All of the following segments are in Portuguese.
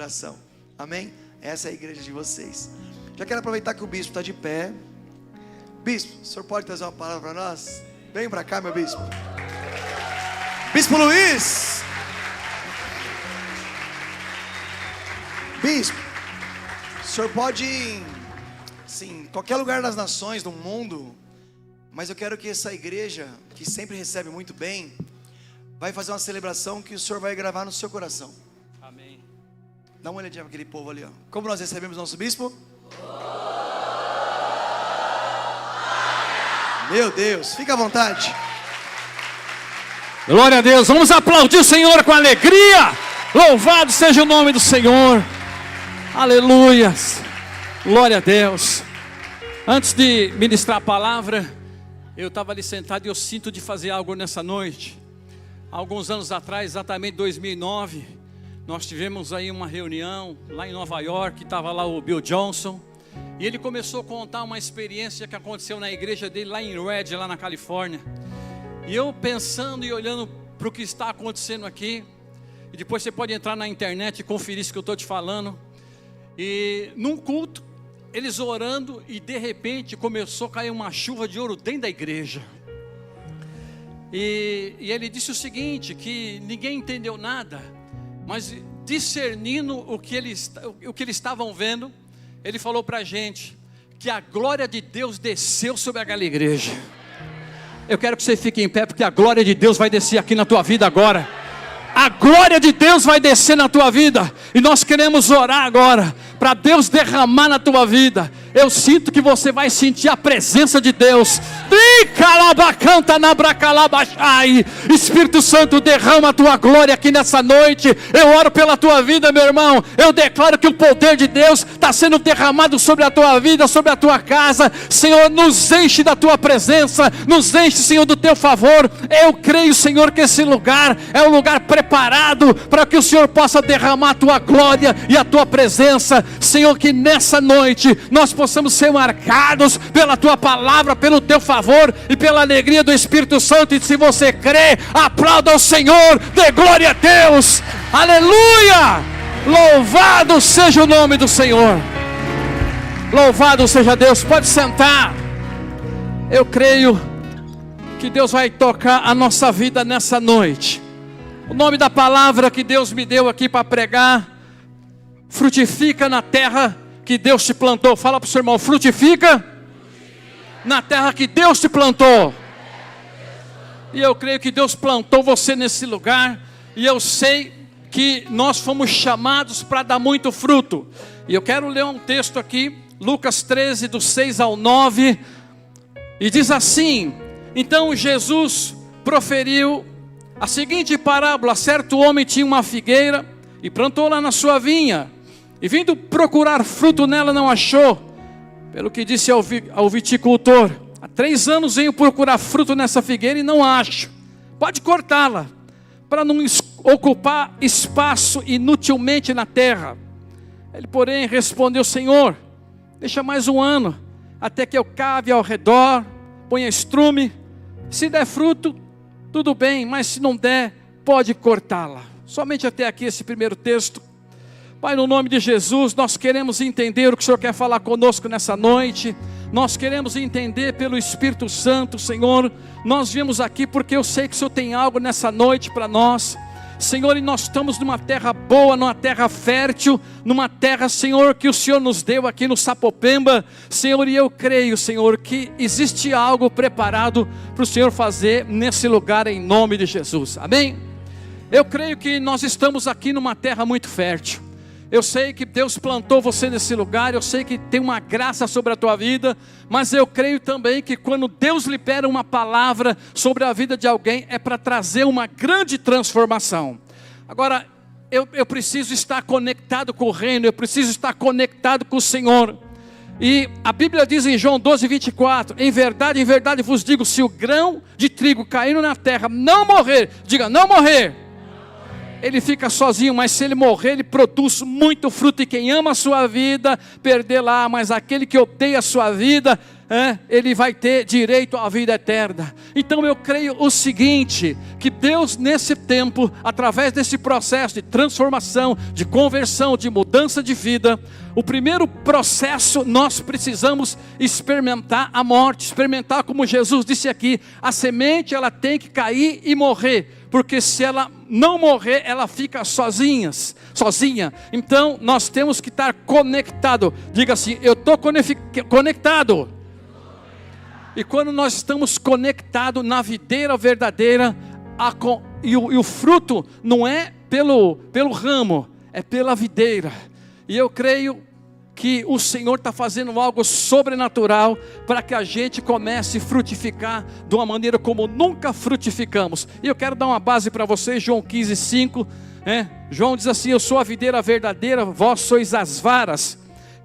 coração. Amém? Essa é a igreja de vocês. Já quero aproveitar que o bispo está de pé. Bispo, o senhor pode trazer uma palavra para nós? Vem para cá, meu bispo. Bispo Luiz. Bispo, o senhor pode ir, sim, em qualquer lugar das nações do mundo, mas eu quero que essa igreja, que sempre recebe muito bem, vai fazer uma celebração que o senhor vai gravar no seu coração. Amém. Dá uma olhadinha para aquele povo ali, ó. Como nós recebemos nosso bispo? Meu Deus, fica à vontade. Glória a Deus, vamos aplaudir o Senhor com alegria. Louvado seja o nome do Senhor. Aleluias, glória a Deus. Antes de ministrar a palavra, eu estava ali sentado e eu sinto de fazer algo nessa noite. Alguns anos atrás, exatamente 2009, nós tivemos aí uma reunião lá em Nova York, estava lá o Bill Johnson, e ele começou a contar uma experiência que aconteceu na igreja dele lá em Red, lá na Califórnia. E eu pensando e olhando para o que está acontecendo aqui, e depois você pode entrar na internet e conferir isso que eu estou te falando. E num culto, eles orando, e de repente começou a cair uma chuva de ouro dentro da igreja. E ele disse o seguinte, que ninguém entendeu nada, mas discernindo o que eles estavam vendo, ele falou para a gente, que a glória de Deus desceu sobre aquela igreja. Eu quero que você fique em pé, porque a glória de Deus vai descer aqui na tua vida agora. A glória de Deus vai descer na tua vida, e nós queremos orar agora, para Deus derramar na tua vida. Eu sinto que você vai sentir a presença de Deus. Espírito Santo, derrama a tua glória aqui nessa noite. Eu oro pela tua vida, meu irmão. Eu declaro que o poder de Deus está sendo derramado sobre a tua vida, sobre a tua casa. Senhor, nos enche da tua presença, nos enche, Senhor, do teu favor. Eu creio, Senhor, que esse lugar é um lugar preparado para que o Senhor possa derramar a tua glória e a tua presença. Senhor, que nessa noite nós possamos ser marcados pela tua palavra, pelo teu favor e pela alegria do Espírito Santo. E se você crê, aplauda ao Senhor, dê glória a Deus. Aleluia! Louvado seja o nome do Senhor. Louvado seja Deus. Pode sentar. Eu creio que Deus vai tocar a nossa vida nessa noite. O nome da palavra que Deus me deu aqui para pregar: frutifica na terra que Deus te plantou. Fala para o seu irmão: frutifica na terra que Deus te plantou. E eu creio que Deus plantou você nesse lugar, e eu sei que nós fomos chamados para dar muito fruto. E eu quero ler um texto aqui, Lucas 13, do 6 ao 9, e diz assim: então Jesus proferiu a seguinte parábola: certo homem tinha uma figueira e plantou lá na sua vinha, e vindo procurar fruto nela não achou. Pelo que disse ao viticultor: há 3 anos venho procurar fruto nessa figueira e não acho. Pode cortá-la, para não ocupar espaço inutilmente na terra. Ele, porém, respondeu: Senhor, deixa mais 1 ano, até que eu cave ao redor, ponha estrume. Se der fruto, tudo bem, mas se não der, pode cortá-la. Somente até aqui esse primeiro texto. Pai, no nome de Jesus, nós queremos entender o que o Senhor quer falar conosco nessa noite. Nós queremos entender pelo Espírito Santo, Senhor. Nós viemos aqui porque eu sei que o Senhor tem algo nessa noite para nós, Senhor, e nós estamos numa terra boa, numa terra fértil, numa terra, Senhor, que o Senhor nos deu aqui no Sapopemba, Senhor, e eu creio, Senhor, que existe algo preparado para o Senhor fazer nesse lugar, em nome de Jesus, amém? Eu creio que nós estamos aqui numa terra muito fértil. Eu sei que Deus plantou você nesse lugar, eu sei que tem uma graça sobre a tua vida, mas eu creio também que quando Deus libera uma palavra sobre a vida de alguém, é para trazer uma grande transformação. Agora, eu preciso estar conectado com o reino, eu preciso estar conectado com o Senhor. E a Bíblia diz em João 12, 24, em verdade vos digo, se o grão de trigo caindo na terra não morrer, diga não morrer, ele fica sozinho, mas se ele morrer, ele produz muito fruto. E quem ama a sua vida, perdê-la, mas aquele que odeia a sua vida, ele vai ter direito à vida eterna. Então eu creio o seguinte, que Deus nesse tempo, através desse processo de transformação, de conversão, de mudança de vida, o primeiro processo nós precisamos experimentar a morte, experimentar como Jesus disse aqui, a semente ela tem que cair e morrer, porque se ela não morrer, ela fica sozinha. Então nós temos que estar conectado. Diga assim, eu estou conectado. E quando nós estamos conectados na videira verdadeira, e o fruto não é pelo ramo, é pela videira. E eu creio que o Senhor está fazendo algo sobrenatural para que a gente comece a frutificar de uma maneira como nunca frutificamos. E eu quero dar uma base para vocês, João 15:5. João diz assim, eu sou a videira verdadeira, vós sois as varas.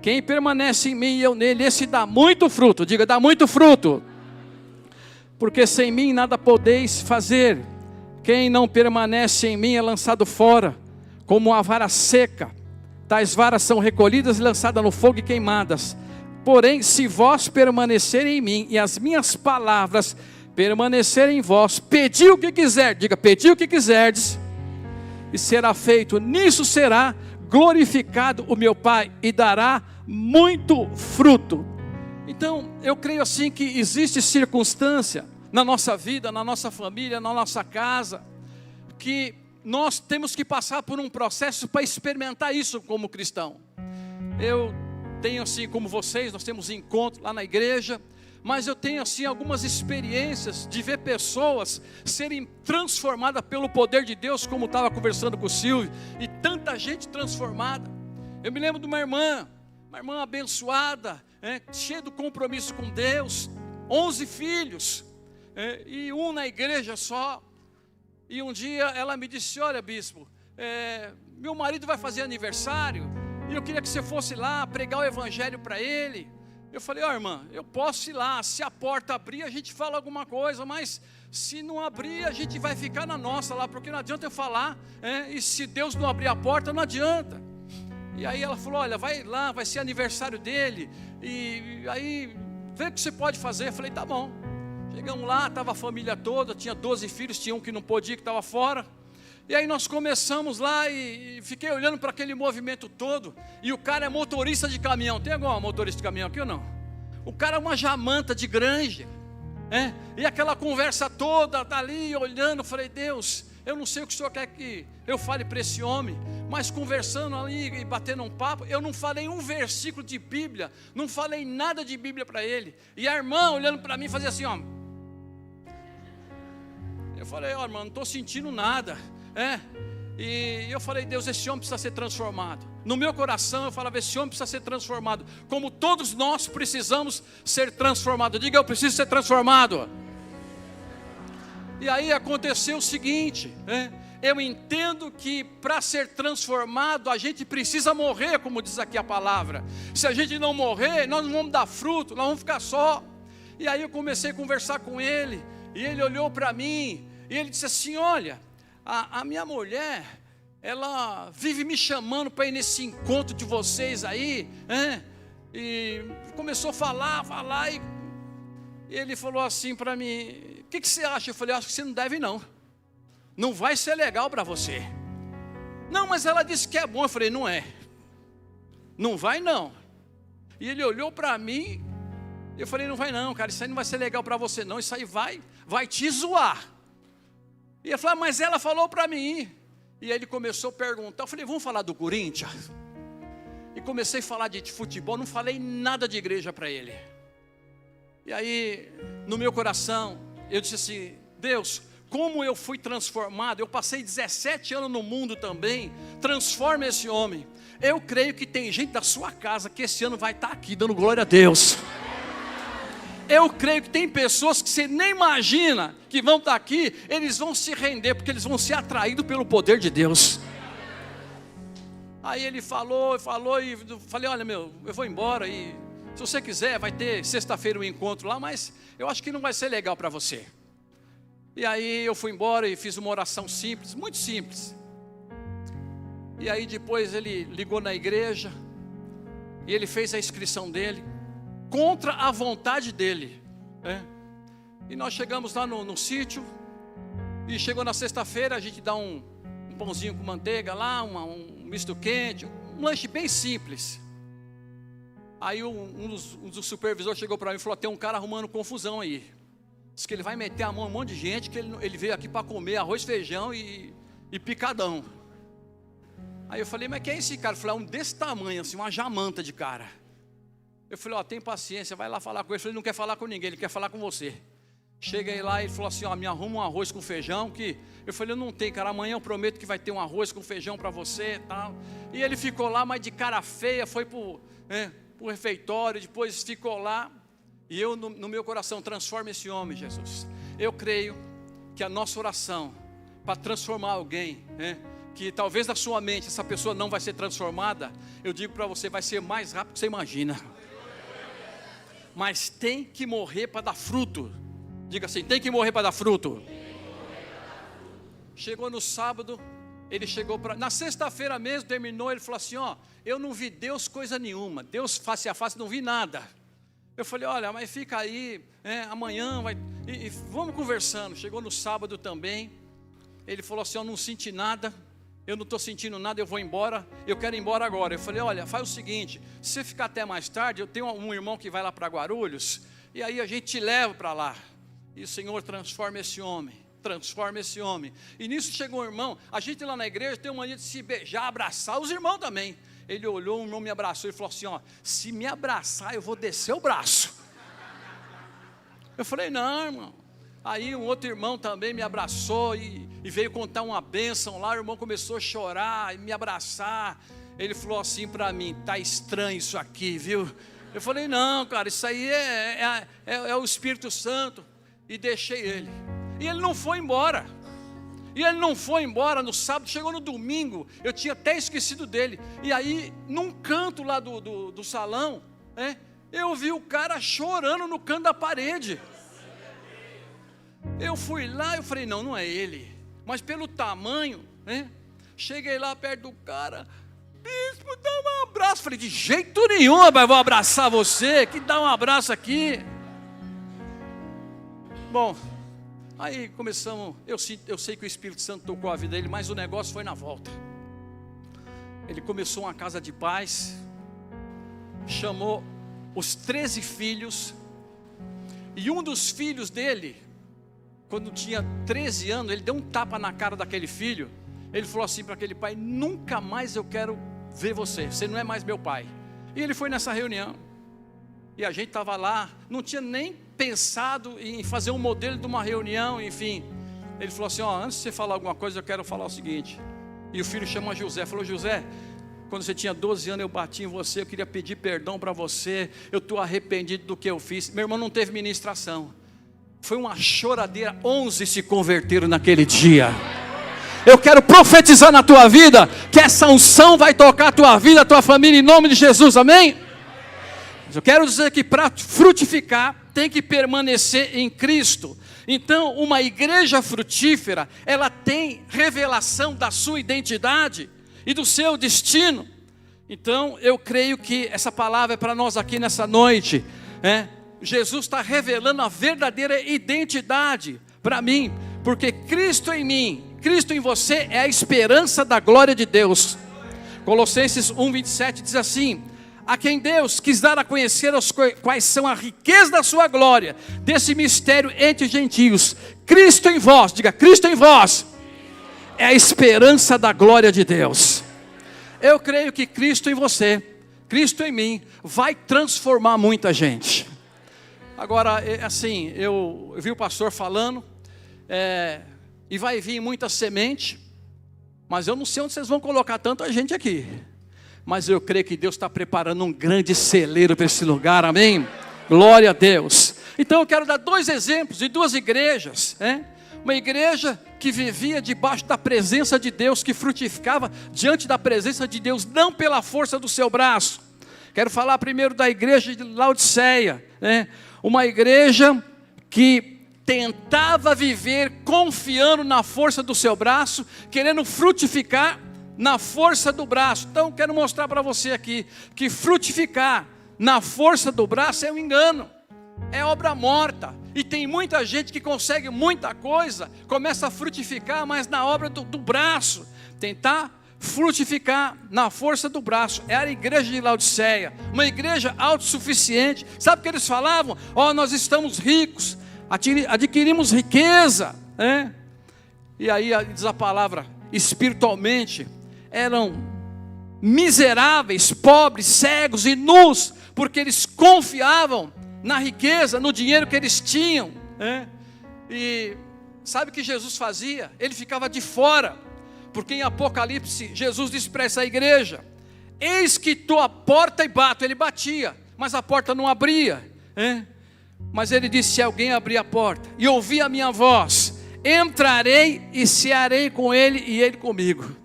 Quem permanece em mim e eu nele, esse dá muito fruto. Diga, dá muito fruto. Porque sem mim nada podeis fazer. Quem não permanece em mim é lançado fora, como uma vara seca. Tais varas são recolhidas e lançadas no fogo e queimadas. Porém, se vós permanecerem em mim e as minhas palavras permanecerem em vós, pedi o que quiser. Diga, pedi o que quiserdes, e será feito. Nisso será glorificado o meu Pai, e dará muito fruto. Então, eu creio assim que existe circunstância na nossa vida, na nossa família, na nossa casa, que nós temos que passar por um processo para experimentar isso como cristão. Eu tenho assim como vocês, nós temos encontro lá na igreja, mas eu tenho assim algumas experiências de ver pessoas serem transformadas pelo poder de Deus, como estava conversando com o Silvio, e tanta gente transformada. Eu me lembro de uma irmã abençoada, cheia de compromisso com Deus, 11 filhos, e um na igreja só. E um dia ela me disse, olha bispo, meu marido vai fazer aniversário, e eu queria que você fosse lá pregar o evangelho para ele. Eu falei, irmã, eu posso ir lá, se a porta abrir a gente fala alguma coisa, mas se não abrir a gente vai ficar na nossa lá, porque não adianta eu falar, e se Deus não abrir a porta não adianta. E aí ela falou, olha, vai lá, vai ser aniversário dele, e aí vê o que você pode fazer. Eu falei, tá bom. Chegamos lá, estava a família toda, tinha 12 filhos, tinha um que não podia, que estava fora. E aí nós começamos lá e fiquei olhando para aquele movimento todo. E o cara é motorista de caminhão. Tem algum motorista de caminhão aqui ou não? O cara é uma jamanta de grande. E aquela conversa toda, tá ali olhando, eu falei, Deus, eu não sei o que o Senhor quer que eu fale para esse homem. Mas conversando ali e batendo um papo, eu não falei um versículo de Bíblia, não falei nada de Bíblia para ele. E a irmã olhando para mim fazia assim, ó. Eu falei, irmão, não estou sentindo nada. E eu falei, Deus, esse homem precisa ser transformado. No meu coração eu falava, esse homem precisa ser transformado, como todos nós precisamos ser transformados. Diga, eu preciso ser transformado. E aí aconteceu o seguinte, eu entendo que para ser transformado a gente precisa morrer, como diz aqui a palavra. Se a gente não morrer, nós não vamos dar fruto, nós vamos ficar só. E aí eu comecei a conversar com ele, e ele olhou para mim, e ele disse assim, olha, a minha mulher, ela vive me chamando para ir nesse encontro de vocês aí, e começou a falar, e ele falou assim para mim, o que você acha? Eu falei, acho que você não deve não vai ser legal para você. Não, mas ela disse que é bom. Eu falei, não vai não. E ele olhou para mim, eu falei, não vai não, cara, isso aí não vai ser legal para você não, isso aí vai te zoar. E ele falou, mas ela falou para mim. E aí ele começou a perguntar, eu falei, vamos falar do Corinthians? E comecei a falar de futebol, não falei nada de igreja para ele. E aí, no meu coração, eu disse assim, Deus, como eu fui transformado, eu passei 17 anos no mundo também, transforma esse homem. Eu creio que tem gente da sua casa que esse ano vai estar aqui dando glória a Deus. Eu creio que tem pessoas que você nem imagina que vão estar aqui, eles vão se render, porque eles vão ser atraídos pelo poder de Deus. Aí ele falou, e eu falei, olha eu vou embora, e se você quiser, vai ter sexta-feira um encontro lá, mas eu acho que não vai ser legal para você. E aí eu fui embora e fiz uma oração simples, muito simples. E aí depois ele ligou na igreja, e ele fez a inscrição dele. contra a vontade dele. E nós chegamos lá no sítio, e chegou na sexta-feira, a gente dá um pãozinho com manteiga lá, um misto quente, um lanche bem simples. Aí um dos supervisores chegou para mim e falou: tem um cara arrumando confusão aí. Diz que ele vai meter a mão em um monte de gente, que ele veio aqui para comer arroz, feijão e picadão. Aí eu falei: mas quem é esse cara? Ele falou: é um desse tamanho, assim, uma jamanta de cara. Eu falei: ó, tem paciência, vai lá falar com ele. Ele falou: ele não quer falar com ninguém, ele quer falar com você. Cheguei lá e ele falou assim: ó, me arruma um arroz com feijão, que... Eu falei: eu não tenho, cara, amanhã eu prometo que vai ter um arroz com feijão para você e tal. E ele ficou lá, mas de cara feia, foi pro refeitório, depois ficou lá. E eu, no meu coração: transforma esse homem, Jesus. Eu creio que a nossa oração, para transformar alguém, que talvez na sua mente essa pessoa não vai ser transformada, eu digo para você, vai ser mais rápido do que você imagina. Mas tem que morrer para dar fruto. Diga assim: tem que morrer para dar fruto. Chegou no sábado, ele chegou na sexta-feira mesmo, terminou, ele falou assim: ó, eu não vi Deus coisa nenhuma, Deus face a face, não vi nada. Eu falei: olha, mas fica aí, amanhã vai, e vamos conversando. Chegou no sábado também, ele falou assim: eu não senti nada, eu não estou sentindo nada, eu vou embora, eu quero ir embora agora. Eu falei: olha, faz o seguinte, se você ficar até mais tarde, eu tenho um irmão que vai lá para Guarulhos, e aí a gente te leva para lá. E o Senhor transforma esse homem, transforma esse homem. E nisso chegou um irmão, a gente lá na igreja tem uma mania de se beijar, abraçar, os irmãos também. Ele olhou, um irmão me abraçou e falou assim: ó, se me abraçar eu vou descer o braço. Eu falei: não, irmão. Aí um outro irmão também me abraçou e veio contar uma bênção lá. O irmão começou a chorar e me abraçar. Ele falou assim para mim: tá estranho isso aqui, viu? Eu falei: não, cara, isso aí é o Espírito Santo. E deixei ele. E ele não foi embora. E ele não foi embora no sábado. Chegou no domingo, eu tinha até esquecido dele. E aí, num canto lá do salão, eu vi o cara chorando no canto da parede. Eu fui lá, eu falei: não é ele. Mas pelo tamanho, cheguei lá perto do cara: bispo, dá um abraço. Falei: de jeito nenhum, rapaz, vou abraçar você, que dá um abraço aqui. Bom, aí começamos, eu sei que o Espírito Santo tocou a vida dele, mas o negócio foi na volta. Ele começou uma casa de paz, chamou os 13 filhos, e um dos filhos dele, quando tinha 13 anos, ele deu um tapa na cara daquele filho. Ele falou assim para aquele pai: nunca mais eu quero ver você, você não é mais meu pai. E ele foi nessa reunião, e a gente estava lá, não tinha nem pensado em fazer um modelo de uma reunião, enfim. Ele falou assim: ó, antes de você falar alguma coisa, eu quero falar o seguinte. E o filho chama José, falou: José, quando você tinha 12 anos eu bati em você, eu queria pedir perdão para você, eu estou arrependido do que eu fiz. Meu irmão, não teve ministração, foi uma choradeira. 11 se converteram naquele dia. Eu quero profetizar na tua vida, que essa unção vai tocar a tua vida, a tua família, em nome de Jesus, amém? Eu quero dizer que para frutificar, tem que permanecer em Cristo. Então, uma igreja frutífera, ela tem revelação da sua identidade e do seu destino. Então, eu creio que essa palavra é para nós aqui nessa noite. Jesus está revelando a verdadeira identidade para mim, porque Cristo em mim, Cristo em você é a esperança da glória de Deus. Colossenses 1:27 diz assim: a quem Deus quis dar a conhecer quais são a riqueza da sua glória, desse mistério entre os gentios, Cristo em vós, diga: Cristo em vós, é a esperança da glória de Deus. Eu creio que Cristo em você, Cristo em mim, vai transformar muita gente. Agora, assim, eu vi o pastor falando, e vai vir muita semente, mas eu não sei onde vocês vão colocar tanta gente aqui. Mas eu creio que Deus está preparando um grande celeiro para esse lugar, amém? Glória a Deus. Então eu quero dar 2 exemplos de 2 igrejas, Uma igreja que vivia debaixo da presença de Deus, que frutificava diante da presença de Deus, não pela força do seu braço. Quero falar primeiro da igreja de Laodiceia, Uma igreja que tentava viver confiando na força do seu braço, querendo frutificar na força do braço. Então quero mostrar para você aqui que frutificar na força do braço é um engano, é obra morta. E tem muita gente que consegue muita coisa, começa a frutificar, mas na obra do braço, tentar frutificar na força do braço. Era a igreja de Laodiceia, uma igreja autossuficiente. Sabe o que eles falavam? Nós estamos ricos, adquirimos riqueza, E aí diz a palavra, espiritualmente eram miseráveis, pobres, cegos e nus, porque eles confiavam na riqueza, no dinheiro que eles tinham, E sabe o que Jesus fazia? Ele ficava de fora, porque em Apocalipse Jesus disse para essa igreja: eis que estou à porta e bato. Ele batia, mas a porta não abria, Mas ele disse: se alguém abrir a porta e ouvir a minha voz, entrarei e cearei com ele e ele comigo.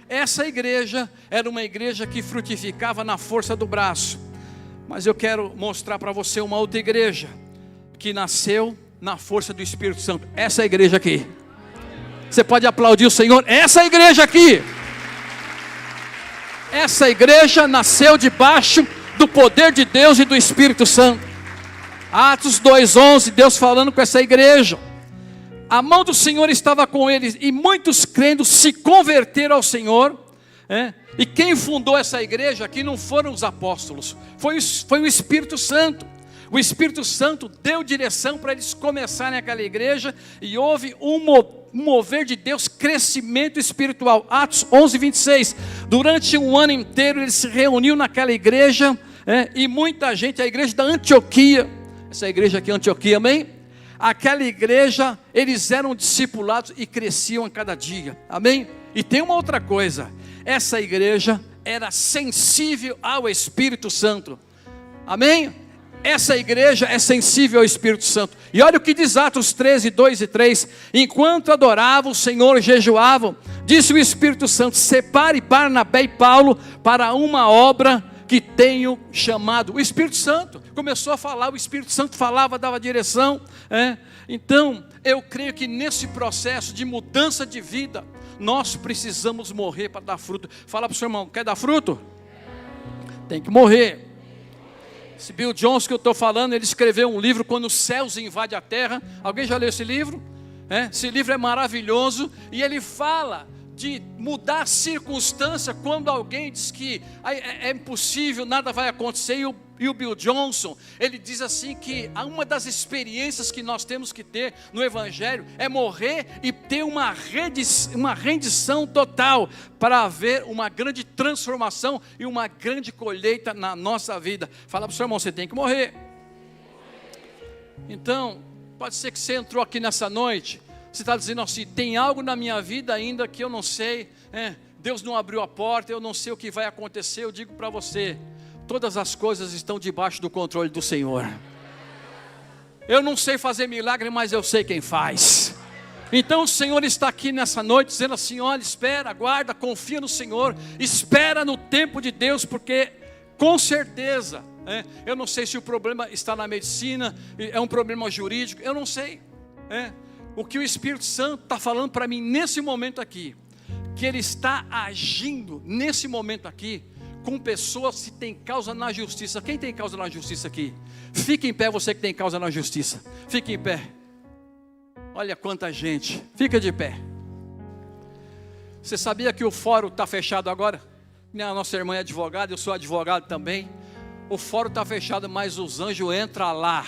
Essa igreja era uma igreja que frutificava na força do braço. Mas eu quero mostrar para você uma outra igreja que nasceu na força do Espírito Santo. Essa igreja aqui. Você pode aplaudir o Senhor. Essa igreja aqui. Essa igreja nasceu debaixo do poder de Deus e do Espírito Santo. Atos 2:11, Deus falando com essa igreja. A mão do Senhor estava com eles, e muitos crendo se converteram ao Senhor. E quem fundou essa igreja aqui não foram os apóstolos, foi o Espírito Santo. O Espírito Santo deu direção para eles começarem aquela igreja, e houve um mover de Deus, crescimento espiritual. Atos 11:26, durante um ano inteiro eles se reuniam naquela igreja, e muita gente, a igreja da Antioquia, essa igreja aqui é Antioquia, amém? Aquela igreja, eles eram discipulados e cresciam a cada dia, amém? E tem uma outra coisa, essa igreja era sensível ao Espírito Santo, amém? Essa igreja é sensível ao Espírito Santo. E olha o que diz Atos 13:2 e 3. Enquanto adoravam o Senhor, jejuavam, disse o Espírito Santo: separe Barnabé e Paulo para uma obra que tenho chamado. O Espírito Santo começou a falar, o Espírito Santo falava, dava direção. Então, eu creio que nesse processo de mudança de vida, nós precisamos morrer para dar fruto. Fala para o seu irmão: quer dar fruto? Tem que morrer. Esse Bill Johnson que eu estou falando, ele escreveu um livro, Quando os Céus Invadem a Terra. Alguém já leu esse livro? Esse livro é maravilhoso, e ele fala de mudar a circunstância quando alguém diz que é impossível, nada vai acontecer. E o Bill Johnson, ele diz assim que uma das experiências que nós temos que ter no Evangelho é morrer e ter uma rendição total, para haver uma grande transformação e uma grande colheita na nossa vida. Fala para o seu irmão: você tem que morrer. Então, pode ser que você entrou aqui nessa noite, você está dizendo assim: tem algo na minha vida ainda que eu não sei, Deus não abriu a porta, eu não sei o que vai acontecer. Eu digo para você: todas as coisas estão debaixo do controle do Senhor. Eu não sei fazer milagre, mas eu sei quem faz. Então o Senhor está aqui nessa noite dizendo assim: olha, espera, aguarda, confia no Senhor, espera no tempo de Deus, porque com certeza, eu não sei se o problema está na medicina, é um problema jurídico, eu não sei. O que o Espírito Santo está falando para mim nesse momento aqui, que Ele está agindo nesse momento aqui, com pessoas que têm causa na justiça. Quem tem causa na justiça aqui? Fique em pé, você que tem causa na justiça. Fique em pé. Olha quanta gente. Fica de pé. Você sabia que o fórum está fechado agora? A nossa irmã é advogada, eu sou advogado também. O fórum está fechado, mas os anjos entram lá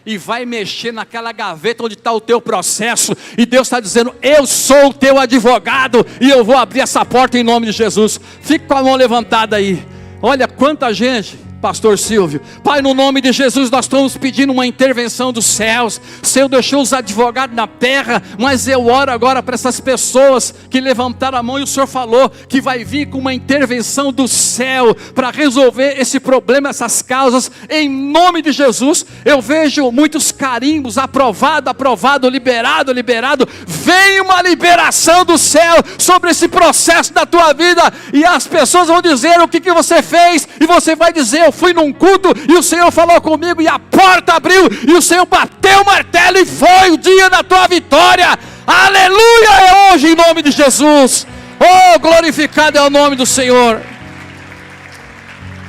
e vai mexer naquela gaveta onde está o teu processo, e Deus está dizendo: eu sou o teu advogado, e eu vou abrir essa porta em nome de Jesus. Fique com a mão levantada aí. Olha quanta gente, pastor Silvio. Pai, no nome de Jesus, nós estamos pedindo uma intervenção dos céus. O Senhor deixou os advogados na terra, mas eu oro agora para essas pessoas que levantaram a mão, e o Senhor falou que vai vir com uma intervenção do céu para resolver esse problema, essas causas, em nome de Jesus. Eu vejo muitos carimbos: aprovado, aprovado, liberado, liberado. Vem uma liberação do céu sobre esse processo da tua vida, e as pessoas vão dizer o que você fez, e você vai dizer: eu fui num culto e o Senhor falou comigo, e a porta abriu, e o Senhor bateu o martelo, e foi o dia da tua vitória. Aleluia, é hoje em nome de Jesus. Oh, glorificado é o nome do Senhor.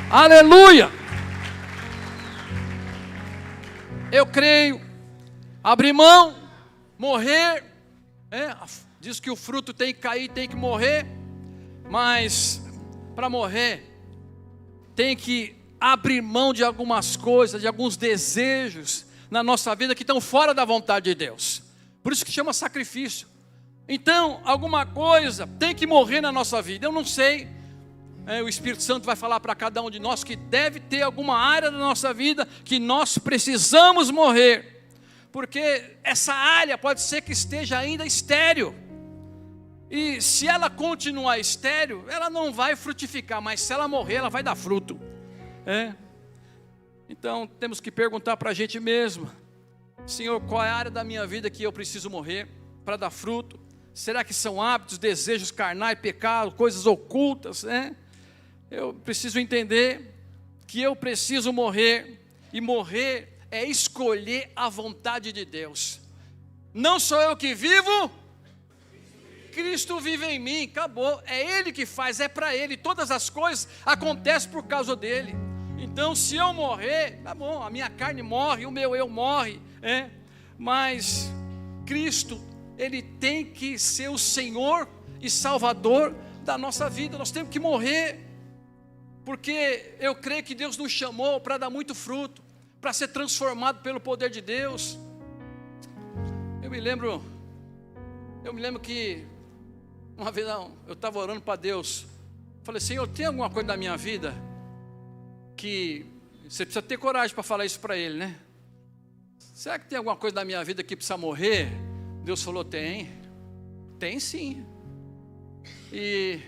Aleluia. eu creio, abrir mão, morrer, diz que o fruto tem que cair, tem que morrer, mas para morrer, tem que abrir mão de algumas coisas, de alguns desejos na nossa vida que estão fora da vontade de Deus. Por isso que chama sacrifício. Então, alguma coisa tem que morrer na nossa vida. Eu não sei, o Espírito Santo vai falar para cada um de nós que deve ter alguma área da nossa vida que nós precisamos morrer, porque essa área pode ser que esteja ainda estéril, e se ela continuar estéril, ela não vai frutificar, mas se ela morrer, ela vai dar fruto. Então temos que perguntar para a gente mesmo: Senhor, qual é a área da minha vida que eu preciso morrer para dar fruto? Será que são hábitos, desejos carnais, pecados, coisas ocultas, Eu preciso entender que eu preciso morrer, e morrer é escolher a vontade de Deus. Não sou eu que vivo, Cristo vive em mim, acabou. É Ele que faz, é para Ele, todas as coisas acontecem por causa dEle. Então se eu morrer, tá bom, a minha carne morre, o meu eu morre, mas Cristo, Ele tem que ser o Senhor e Salvador da nossa vida. Nós temos que morrer, porque eu creio que Deus nos chamou para dar muito fruto, para ser transformado pelo poder de Deus. Eu me lembro que uma vez eu estava orando para Deus, falei: Senhor, tem alguma coisa na minha vida que você precisa ter coragem para falar isso para Ele, né? Será que tem alguma coisa na minha vida que precisa morrer? Deus falou: tem sim. E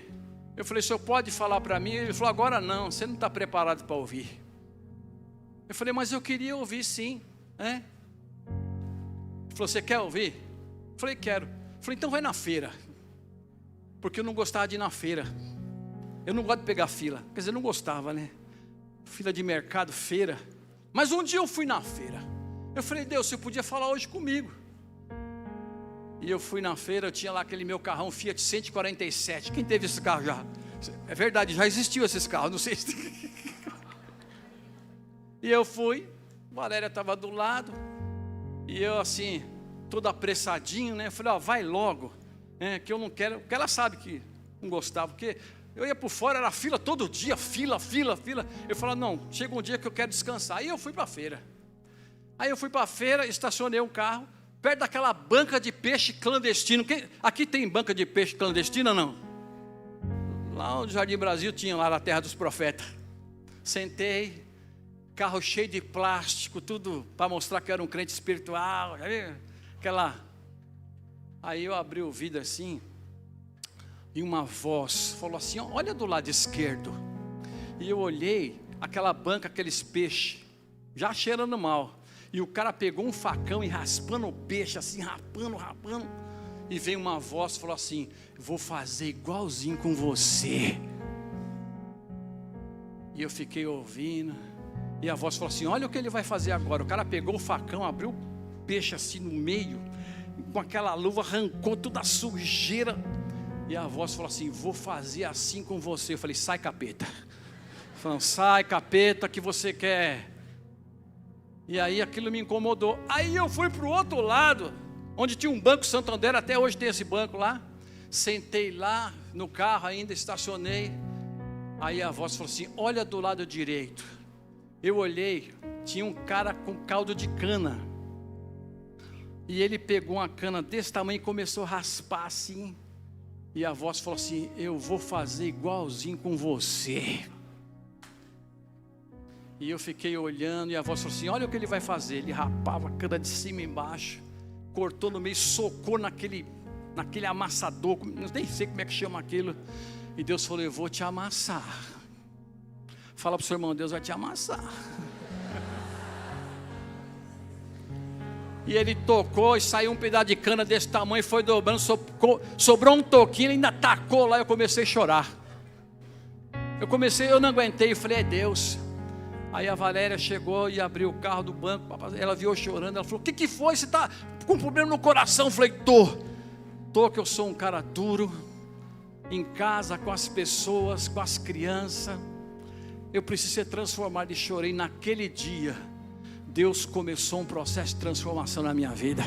eu falei: o Senhor pode falar para mim? Ele falou: agora não, você não está preparado para ouvir. Eu falei: mas eu queria ouvir sim, Ele falou: você quer ouvir? Eu falei: quero. Eu falei: então vai na feira, porque eu não gostava de ir na feira. Eu não gosto de pegar fila, quer dizer, eu não gostava, né? Fila de mercado, feira. Mas um dia eu fui na feira. Eu falei: Deus, você podia falar hoje comigo. E eu fui na feira, eu tinha lá aquele meu carrão Fiat 147. Quem teve esse carro já? É verdade, já existiu esses carros, não sei se... E eu fui, Valéria estava do lado, e eu assim, todo apressadinho, né? Eu falei: vai logo, que eu não quero, porque ela sabe que não gostava, porque eu ia por fora, era fila todo dia, fila. Eu falei: não, chega um dia que eu quero descansar. Aí eu fui para a feira. Estacionei um carro perto daquela banca de peixe clandestino. Aqui tem banca de peixe clandestina, não? Lá no Jardim Brasil tinha, lá na Terra dos Profetas. Sentei, carro cheio de plástico, tudo para mostrar que eu era um crente espiritual. Aí eu abri o vidro assim, e uma voz falou assim: olha do lado esquerdo. E eu olhei, aquela banca, aqueles peixes, já cheirando mal. E o cara pegou um facão e raspando o peixe, assim, rapando. E veio uma voz e falou assim: vou fazer igualzinho com você. E eu fiquei ouvindo. E a voz falou assim: olha o que ele vai fazer agora. O cara pegou o facão, abriu o peixe assim no meio, com aquela luva, arrancou toda a sujeira. E a voz falou assim: vou fazer assim com você. Eu falei: sai, capeta. Falando: sai, capeta, que você quer. E aí aquilo me incomodou. Aí eu fui para o outro lado, onde tinha um Banco Santander, até hoje tem esse banco lá. Sentei lá no carro ainda, estacionei. Aí a voz falou assim: olha do lado direito. Eu olhei, tinha um cara com caldo de cana. E ele pegou uma cana desse tamanho e começou a raspar assim. E a voz falou assim: eu vou fazer igualzinho com você. E eu fiquei olhando, e a voz falou assim: olha o que ele vai fazer. Ele rapava a cana de cima e embaixo, cortou no meio, socou naquele amassador, nem sei como é que chama aquilo. E Deus falou: eu vou te amassar. Fala para o seu irmão: Deus vai te amassar. E ele tocou e saiu um pedaço de cana desse tamanho, foi dobrando, sobrou um toquinho, ele ainda tacou lá. Eu comecei a chorar. Eu não aguentei, eu falei: é Deus. Aí a Valéria chegou e abriu o carro do banco, ela viu eu chorando, ela falou: o que foi? Você está com um problema no coração? Eu falei: tô, que eu sou um cara duro, em casa, com as pessoas, com as crianças, eu preciso ser transformado. E chorei naquele dia. Deus começou um processo de transformação na minha vida.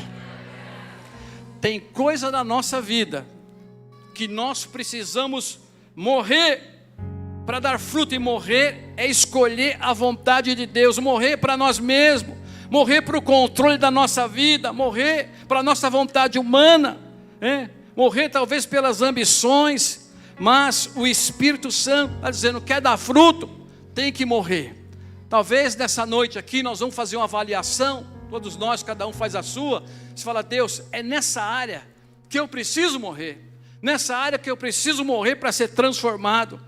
Tem coisa da nossa vida que nós precisamos morrer para dar fruto, e morrer é escolher a vontade de Deus, morrer para nós mesmos, morrer para o controle da nossa vida, morrer para a nossa vontade humana, morrer talvez pelas ambições, mas o Espírito Santo está dizendo: quer dar fruto, tem que morrer. Talvez nessa noite aqui nós vamos fazer uma avaliação, todos nós, cada um faz a sua. Você fala: Deus, é nessa área que eu preciso morrer, nessa área que eu preciso morrer para ser transformado.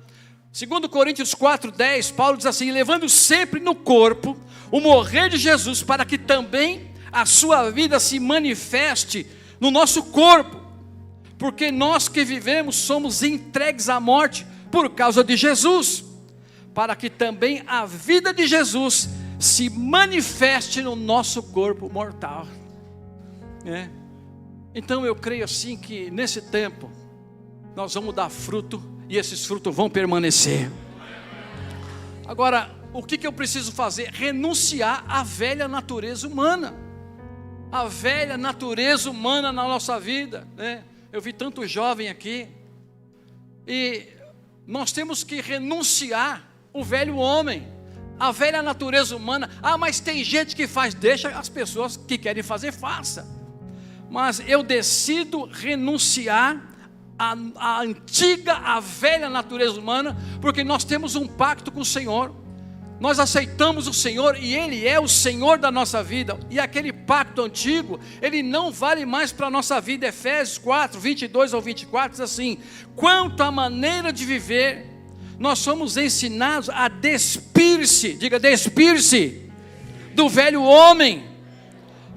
2 Coríntios 4:10, Paulo diz assim: levando sempre no corpo o morrer de Jesus, para que também a sua vida se manifeste no nosso corpo, porque nós que vivemos somos entregues à morte por causa de Jesus, para que também a vida de Jesus se manifeste no nosso corpo mortal. Então eu creio assim que nesse tempo nós vamos dar fruto, e esses frutos vão permanecer. Agora, o que eu preciso fazer? Renunciar à velha natureza humana. A velha natureza humana na nossa vida, Eu vi tanto jovem aqui, e nós temos que renunciar o velho homem, a velha natureza humana. Mas tem gente que faz. Deixa as pessoas que querem fazer, faça. Mas eu decido renunciar a antiga, a velha natureza humana, porque nós temos um pacto com o Senhor. Nós aceitamos o Senhor e Ele é o Senhor da nossa vida. E aquele pacto antigo, ele não vale mais para a nossa vida. Efésios 4, 22 ao 24 diz assim: quanto à maneira de viver, nós somos ensinados a despir-se, diga despir-se, do velho homem,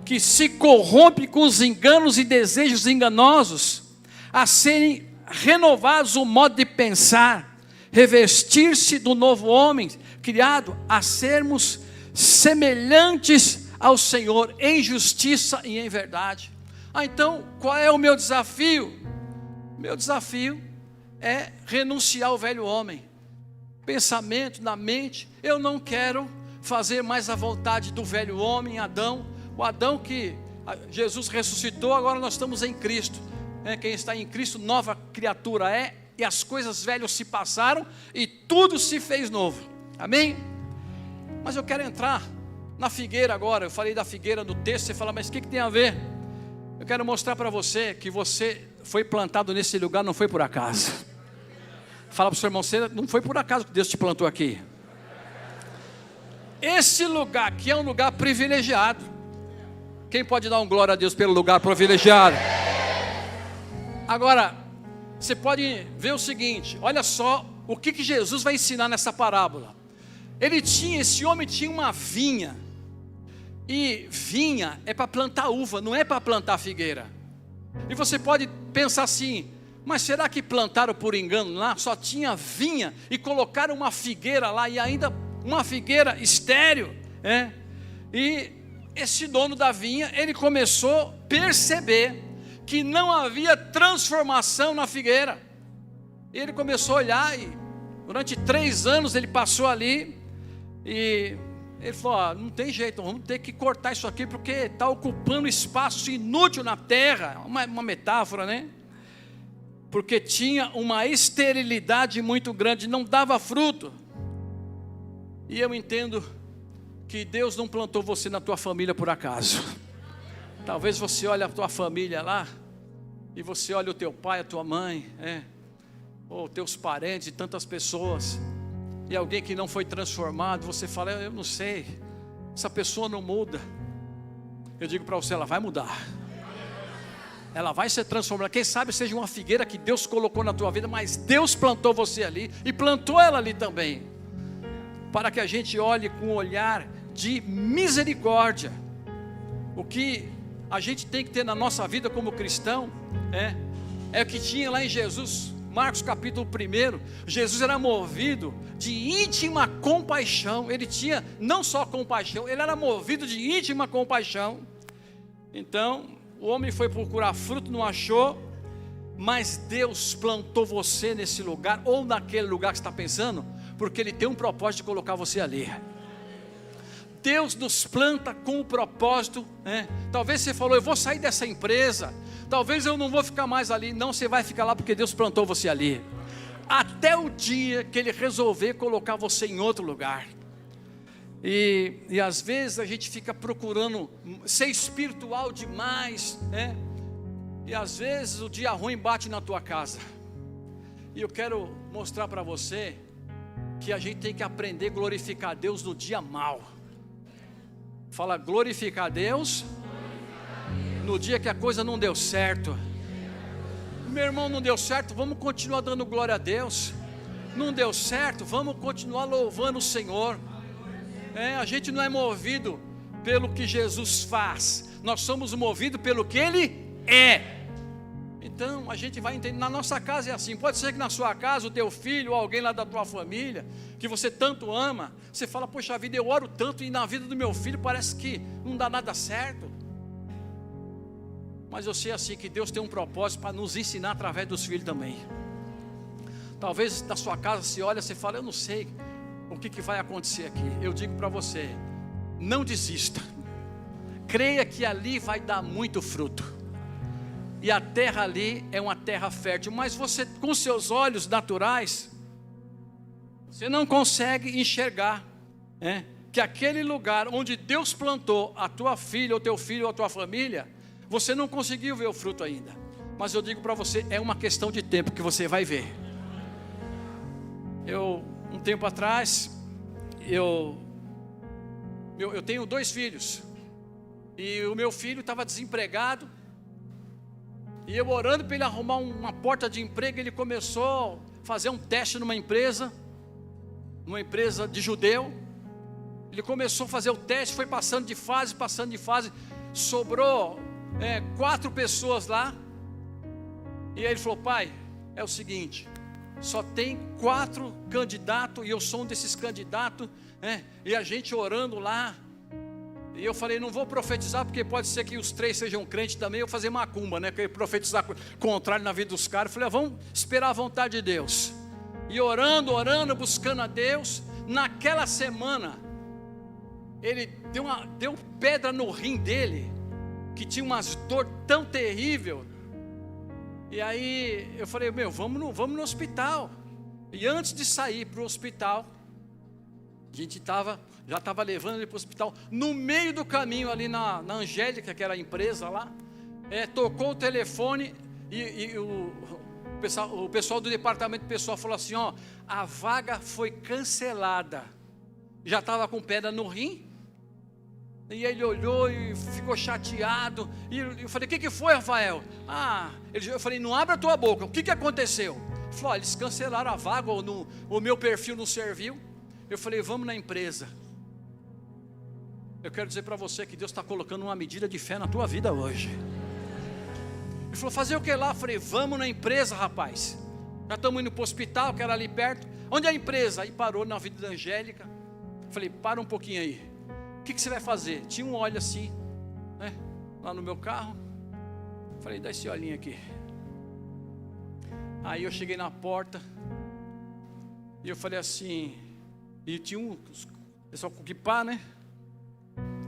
que se corrompe com os enganos e desejos enganosos, a serem renovados o modo de pensar, revestir-se do novo homem, criado a sermos semelhantes ao Senhor em justiça e em verdade. Então, qual é o meu desafio? Meu desafio é renunciar ao velho homem. Pensamento na mente, eu não quero fazer mais a vontade do velho homem, Adão. O Adão que Jesus ressuscitou, agora nós estamos em Cristo. Quem está em Cristo, nova criatura é, e as coisas velhas se passaram e tudo se fez novo. Amém? Mas eu quero entrar na figueira agora. Eu falei da figueira no texto. Você fala: mas o que tem a ver? Eu quero mostrar para você que você foi plantado nesse lugar, não foi por acaso. Fala para o seu irmão: você não foi por acaso que Deus te plantou aqui. Esse lugar aqui é um lugar privilegiado. Quem pode dar um glória a Deus pelo lugar privilegiado? Agora, você pode ver o seguinte: olha só o que Jesus vai ensinar nessa parábola. Esse homem tinha uma vinha, e vinha é para plantar uva, não é para plantar figueira. E você pode pensar assim: mas será que plantaram por engano lá? Só tinha vinha e colocaram uma figueira lá, e ainda uma figueira estéril, E esse dono da vinha, ele começou a perceber que não havia transformação na figueira. Ele começou a olhar, e durante 3 anos ele passou ali, e ele falou: não tem jeito, vamos ter que cortar isso aqui, porque está ocupando espaço inútil na terra. Uma metáfora, Porque tinha uma esterilidade muito grande, não dava fruto. E eu entendo que Deus não plantou você na tua família por acaso. Talvez você olhe a tua família lá, e você olha o teu pai, a tua mãe, ou teus parentes e tantas pessoas, e alguém que não foi transformado, você fala: eu não sei, essa pessoa não muda. Eu digo para você: ela vai mudar, ela vai ser transformada. Quem sabe seja uma figueira que Deus colocou na tua vida, mas Deus plantou você ali, e plantou ela ali também, para que a gente olhe com um olhar de misericórdia. O que a gente tem que ter na nossa vida como cristão é o que tinha lá em Jesus. Marcos capítulo 1, Jesus era movido de íntima compaixão. Ele tinha não só compaixão, ele era movido de íntima compaixão. Então o homem foi procurar fruto, não achou, mas Deus plantou você nesse lugar, ou naquele lugar que você está pensando, porque Ele tem um propósito de colocar você ali. Deus nos planta com o propósito, né? Talvez você falou, eu vou sair dessa empresa, talvez eu não vou ficar mais ali. Não, você vai ficar lá porque Deus plantou você ali, até o dia que Ele resolver colocar você em outro lugar. E às vezes a gente fica procurando ser espiritual demais, né? E às vezes o dia ruim bate na tua casa. E eu quero mostrar para você que a gente tem que aprender a glorificar a Deus no dia mau. Fala, glorificar a Deus no dia que a coisa não deu certo. Meu irmão, não deu certo, vamos continuar dando glória a Deus. Não deu certo, vamos continuar louvando o Senhor. A gente não é movido pelo que Jesus faz, nós somos movidos pelo que Ele é. Então a gente vai entender, na nossa casa é assim. Pode ser que na sua casa o teu filho ou alguém lá da tua família, que você tanto ama, você fala, poxa vida, eu oro tanto e na vida do meu filho parece que não dá nada certo. Mas eu sei assim que Deus tem um propósito para nos ensinar através dos filhos também. Talvez na sua casa você olha, você fala, eu não sei o que vai acontecer aqui. Eu digo para você, não desista, creia que ali vai dar muito fruto. E a terra ali é uma terra fértil, mas você com seus olhos naturais, você não consegue enxergar, que aquele lugar onde Deus plantou a tua filha, ou teu filho, ou a tua família, você não conseguiu ver o fruto ainda. Mas eu digo para você, é uma questão de tempo que você vai ver. Um tempo atrás, eu tenho 2 filhos, e o meu filho estava desempregado, e eu orando para ele arrumar uma porta de emprego. Ele começou a fazer um teste numa empresa de judeu. Ele começou a fazer o teste, foi passando de fase, sobrou 4 pessoas lá, e aí ele falou, pai, é o seguinte, só tem 4 candidatos, e eu sou um desses candidatos, e a gente orando lá, e eu falei, não vou profetizar, porque pode ser que os 3 sejam crentes também, eu vou fazer macumba, porque profetizar contrário na vida dos caras. Eu falei, vamos esperar a vontade de Deus, e orando, buscando a Deus. Naquela semana, ele deu pedra no rim dele, que tinha umas dor tão terrível. E aí eu falei, vamos no hospital. E antes de sair para o hospital, a gente já estava levando ele para o hospital. No meio do caminho ali na Angélica, que era a empresa lá, tocou o telefone, e o pessoal do departamento pessoal falou assim, a vaga foi cancelada. Já estava com pedra no rim. E ele olhou e ficou chateado. E eu falei, o que foi, Rafael? Eu falei, não abra a tua boca, o que aconteceu? Ele falou, eles cancelaram a vaga, o meu perfil não serviu. Eu falei, vamos na empresa. Eu quero dizer para você que Deus está colocando uma medida de fé na tua vida hoje. Ele falou, fazer o que lá? Eu falei, vamos na empresa, rapaz. Já estamos indo para o hospital, que era ali perto. Onde é a empresa? Aí parou na Vida da Angélica. Eu falei, para um pouquinho aí. O que você vai fazer? Tinha um óleo assim, lá no meu carro. Eu falei, dá esse olhinho aqui. Aí eu cheguei na porta, e eu falei assim, e tinha um pessoal com kipá,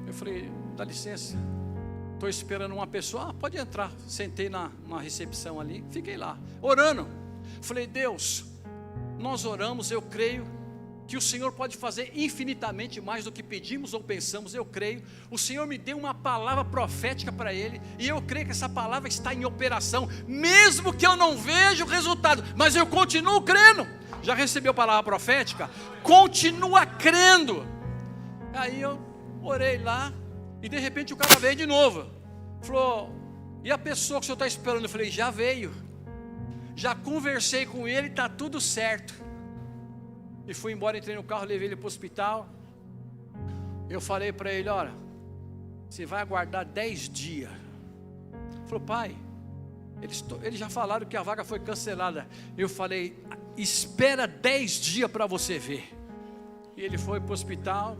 Eu falei, dá licença, estou esperando uma pessoa. Pode entrar. Sentei na recepção ali, fiquei lá, orando. Falei, Deus, nós oramos, eu creio que o Senhor pode fazer infinitamente mais do que pedimos ou pensamos. Eu creio, o Senhor me deu uma palavra profética para ele, e eu creio que essa palavra está em operação, mesmo que eu não veja o resultado, mas eu continuo crendo. Já recebeu a palavra profética? Continua crendo. Aí eu orei lá, e de repente o cara veio de novo, falou, e a pessoa que o senhor está esperando? Eu falei, já veio, já conversei com ele, está tudo certo. E fui embora, entrei no carro, levei ele para o hospital. Eu falei para ele, olha, você vai aguardar 10 dias. Ele falou, pai, eles já falaram que a vaga foi cancelada. Eu falei, espera 10 dias para você ver. E ele foi para o hospital.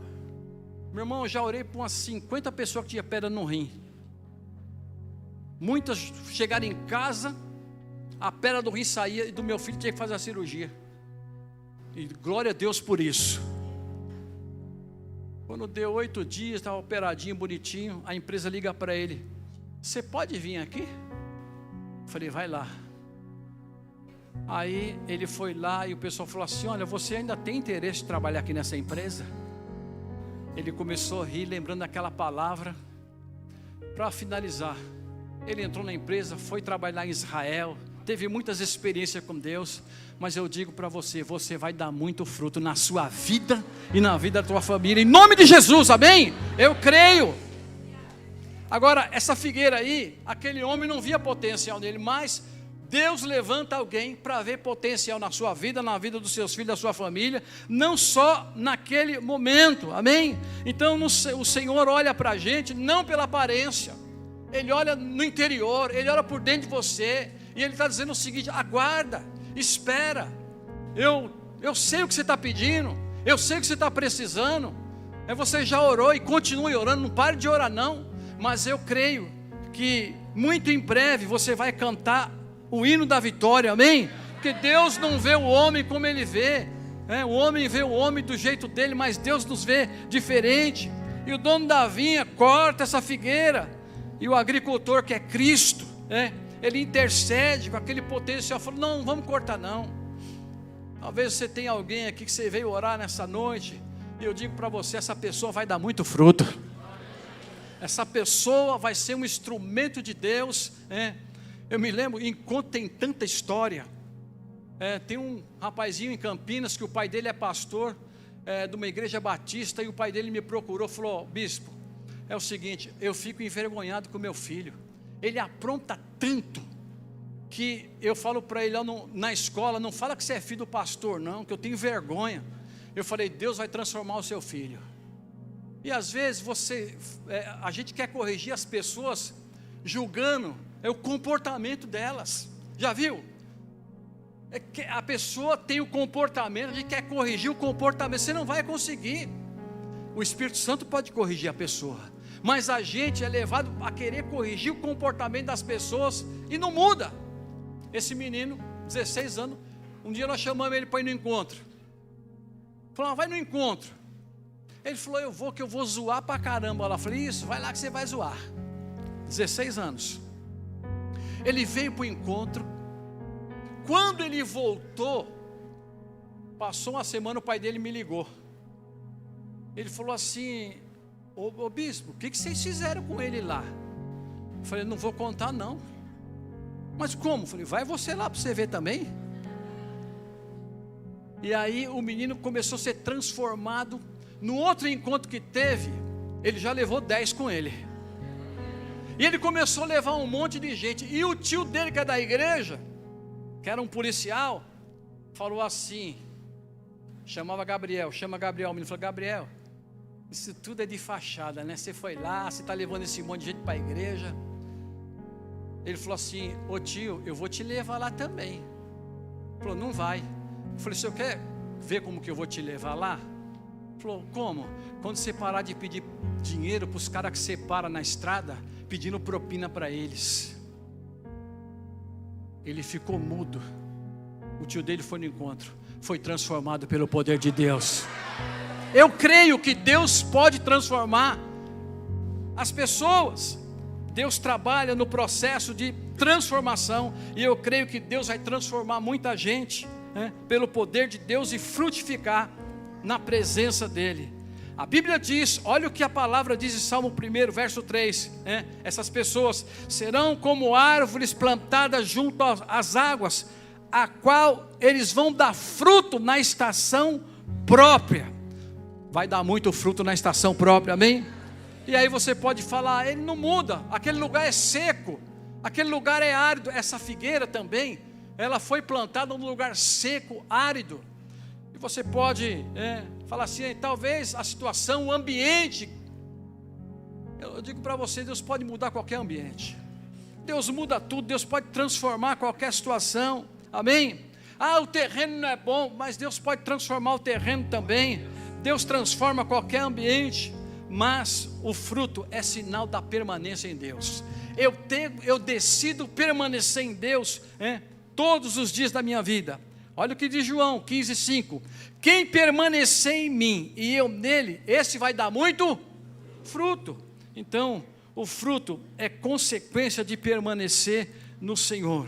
Meu irmão, eu já orei para umas 50 pessoas que tinham pedra no rim. Muitas chegaram em casa, a pedra do rim saía, e do meu filho tinha que fazer a cirurgia. E glória a Deus por isso. Quando deu 8 dias, estava operadinho, bonitinho, a empresa liga para ele: você pode vir aqui? Eu falei: vai lá. Aí ele foi lá e o pessoal falou assim: olha, você ainda tem interesse de trabalhar aqui nessa empresa? Ele começou a rir, lembrando daquela palavra. Para finalizar, ele entrou na empresa, foi trabalhar em Israel, teve muitas experiências com Deus. Mas eu digo para você, você vai dar muito fruto na sua vida e na vida da tua família, em nome de Jesus, amém? Eu creio. Agora, essa figueira aí, aquele homem não via potencial nele, mas Deus levanta alguém para ver potencial na sua vida, na vida dos seus filhos, da sua família, não só naquele momento, amém? Então o Senhor olha para a gente não pela aparência, Ele olha no interior, Ele olha por dentro de você, e Ele está dizendo o seguinte: aguarda, espera, eu sei o que você está pedindo, eu sei o que você está precisando, você já orou e continue orando, não pare de orar não, mas eu creio que muito em breve você vai cantar o hino da vitória, amém? Porque Deus não vê o homem como Ele vê, o homem vê o homem do jeito dele, mas Deus nos vê diferente. E o dono da vinha corta essa figueira, e o agricultor, que é Cristo, ele intercede com aquele potencial, fala: não vamos cortar não. Talvez você tenha alguém aqui que você veio orar nessa noite, e eu digo para você, essa pessoa vai dar muito fruto, essa pessoa vai ser um instrumento de Deus. Eu me lembro, enquanto tem tanta história, tem um rapazinho em Campinas, que o pai dele é pastor de uma igreja batista, e o pai dele me procurou, falou: bispo, é o seguinte, eu fico envergonhado com meu filho, ele apronta tanto, que eu falo para ele lá na escola: não fala que você é filho do pastor não, que eu tenho vergonha. Eu falei: Deus vai transformar o seu filho. E às vezes a gente quer corrigir as pessoas julgando o comportamento delas, já viu? A pessoa tem o comportamento, a gente quer corrigir o comportamento, você não vai conseguir. O Espírito Santo pode corrigir a pessoa, mas a gente é levado a querer corrigir o comportamento das pessoas e não muda. Esse menino, 16 anos, um dia nós chamamos ele para ir no encontro. Falamos: vai no encontro. Ele falou: eu vou, que eu vou zoar pra caramba. Eu falei: isso, vai lá que você vai zoar. 16 anos. Ele veio para o encontro. Quando ele voltou, passou uma semana, o pai dele me ligou. Ele falou assim: ô bispo, o que vocês fizeram com ele lá? Eu falei: não vou contar não. Mas como? Eu falei: vai você lá para você ver também. E aí o menino começou a ser transformado. No outro encontro que teve, ele já levou 10 com ele. E ele começou a levar um monte de gente. E o tio dele, que é da igreja, que era um policial, falou assim, chamava Gabriel, chama Gabriel. O menino falou: Gabriel, isso tudo é de fachada, né? Você foi lá, você está levando esse monte de gente para a igreja. Ele falou assim: ô tio, eu vou te levar lá também. Ele falou: não vai. Eu falei: você quer ver como que eu vou te levar lá? Ele falou: como? Quando você parar de pedir dinheiro para os caras que você para na estrada, pedindo propina para eles. Ele ficou mudo. O tio dele foi no encontro, foi transformado pelo poder de Deus. Eu creio que Deus pode transformar as pessoas. Deus trabalha no processo de transformação, e eu creio que Deus vai transformar muita gente, pelo poder de Deus, e frutificar na presença dEle. A Bíblia diz, olha o que a palavra diz em Salmo 1, verso 3, essas pessoas serão como árvores plantadas junto às águas, a qual eles vão dar fruto na estação própria. Vai dar muito fruto na estação própria, amém? E aí você pode falar: ele não muda, aquele lugar é seco, aquele lugar é árido. Essa figueira também, ela foi plantada num lugar seco, árido. E você pode falar assim: talvez a situação, o ambiente. Eu digo para você, Deus pode mudar qualquer ambiente. Deus muda tudo, Deus pode transformar qualquer situação, amém? O terreno não é bom, mas Deus pode transformar o terreno também. Deus transforma qualquer ambiente, mas o fruto é sinal da permanência em Deus. Eu decido permanecer em Deus todos os dias da minha vida. Olha o que diz João 15:5. Quem permanecer em mim e eu nele, esse vai dar muito fruto. Então, o fruto é consequência de permanecer no Senhor.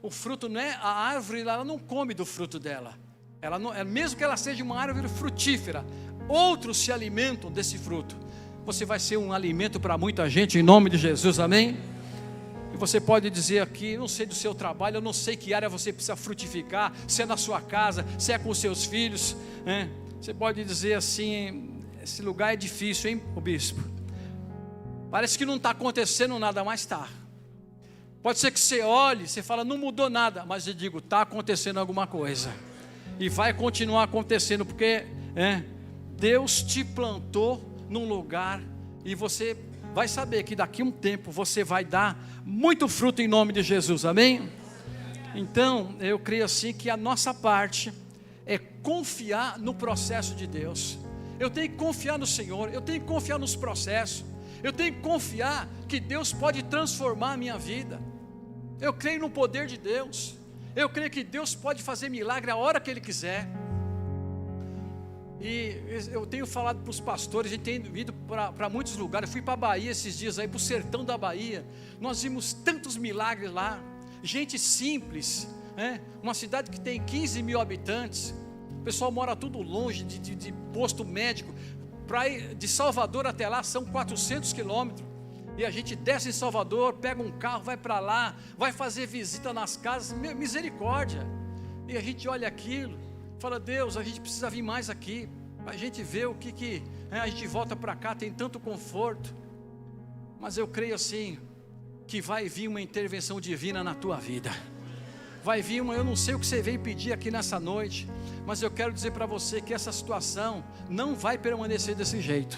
O fruto não é, a árvore ela não come do fruto dela. Ela não, mesmo que ela seja uma árvore frutífera, outros se alimentam desse fruto. Você vai ser um alimento para muita gente em nome de Jesus, amém? E você pode dizer aqui, não sei do seu trabalho, eu não sei que área você precisa frutificar, se é na sua casa, se é com os seus filhos, né? Você pode dizer assim, esse lugar é difícil, hein, o bispo? Parece que não está acontecendo nada, mas está. Pode ser que você olhe, você fala, não mudou nada, mas eu digo, está acontecendo alguma coisa. E vai continuar acontecendo, porque Deus te plantou num lugar, e você vai saber que daqui a um tempo você vai dar muito fruto em nome de Jesus, amém? Então, eu creio assim que a nossa parte é confiar no processo de Deus. Eu tenho que confiar no Senhor, eu tenho que confiar nos processos, eu tenho que confiar que Deus pode transformar a minha vida. Eu creio no poder de Deus, eu creio que Deus pode fazer milagre a hora que Ele quiser. E eu tenho falado para os pastores, a gente tem ido para muitos lugares. Eu fui para a Bahia esses dias aí, para o sertão da Bahia. Nós vimos tantos milagres lá. Gente simples, uma cidade que tem 15 mil habitantes. O pessoal mora tudo longe de posto médico. Para ir de Salvador até lá são 400 quilômetros. E a gente desce em Salvador, pega um carro, vai para lá, vai fazer visita nas casas. Misericórdia. E a gente olha aquilo, fala, Deus, a gente precisa vir mais aqui. A gente vê o que a gente volta para cá, tem tanto conforto. Mas eu creio assim, que vai vir uma intervenção divina na tua vida. Vai vir eu não sei o que você veio pedir aqui nessa noite, mas eu quero dizer para você que essa situação não vai permanecer desse jeito.